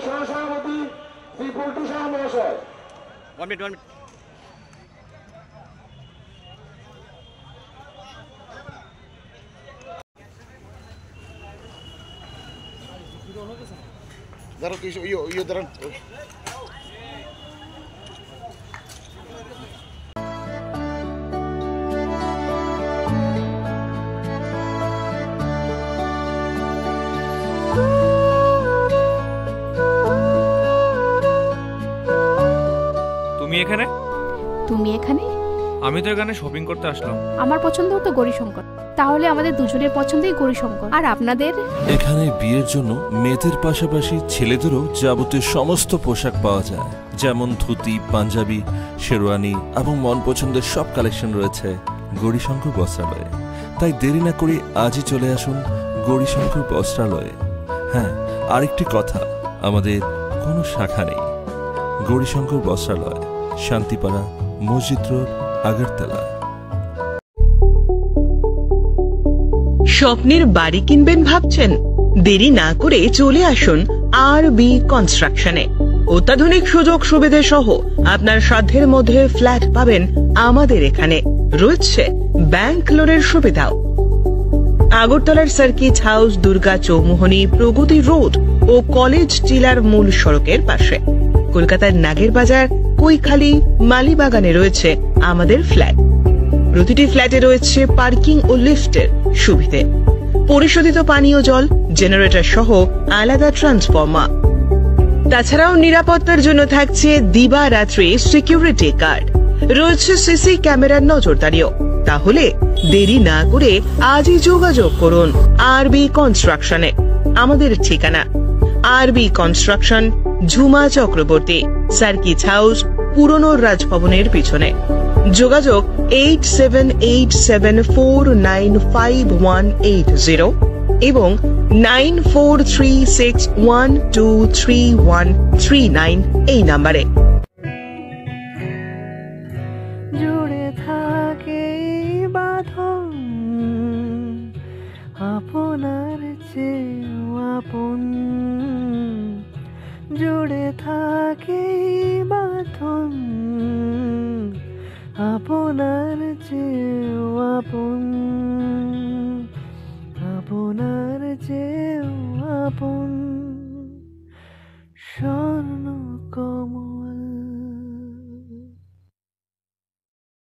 সহসভাপতি শ্রী পল্টু শাহ মহাশয়। তুমি এখানে? আমি তো এখানে শপিং করতে আসলাম। আমার পছন্দ তো গৌরীশঙ্কর। তাহলে আমাদের দুজনের পছন্দই গৌরীশঙ্কর। আর আপনাদের? এখানে বিয়ের জন্য মেয়েদের পাশাপাশি ছেলেদেরও যাবতীয় সমস্ত পোশাক পাওয়া যায়, যেমন ধুতি, পাঞ্জাবি, শেরওয়ানি এবং মন পছন্দের সব কালেকশন রয়েছে গৌরীশঙ্কর বস্ত্রালয়ে। তাই দেরি না করে আজই চলে আসুন গৌরীশঙ্কর বস্ত্রালয়ে। হ্যাঁ, আরেকটি কথা, আমাদের কোনো শাখা নেই। গৌরীশঙ্কর বস্ত্রালয়, শান্তিপাড়া, মসজিদ রোড, আগরতলা। স্বপ্নের বাড়ি কিনবেন ভাবছেন? দেরি না করে চলে আসুন আরবি কনস্ট্রাকশনে। অত্যাধুনিক সুযোগ সুবিধা সহ আপনার সাধ্যের মধ্যে ফ্ল্যাট পাবেন আমাদের এখানে। রয়েছে ব্যাংক লোনের সুবিধাও। আগরতলার সার্কিট হাউস, দুর্গা চৌমুহনী, প্রগতি রোড ও কলেজ টিলার মূল সড়কের পাশে। কলকাতার নাগের বাজার, কৈখালি, মালিবাগানে রয়েছে আমাদের ফ্ল্যাট। প্রতিটি ফ্ল্যাটে রয়েছে পার্কিং ও লিফটের সুবিধে, পরিশোধিত পানীয় জল, জেনারেটর সহ আলাদা ট্রান্সফরমার। তাছাড়াও নিরাপত্তার জন্য থাকছে দিবারাত্রি সিকিউরিটি গার্ড, রয়েছে সিসি ক্যামেরার নজরদারিও। তাহলে দেরি না করে আজই যোগাযোগ করুন আরবি কনস্ট্রাকশনে। আমাদের ঠিকানা আরবি construction, Jhuma Chakraborty, circuit house, পুরনো রাজভবনের পিছনে। যোগাযোগ 8787495180 এবং 9436123139 এই নাম্বারে। জুড়ে থাকে বাঁধন আপনার চেয়েও আপন, জুড়ে থাকে বাঁধন আপনার চেয়েও আপন, আপনার চেয়েও আপন।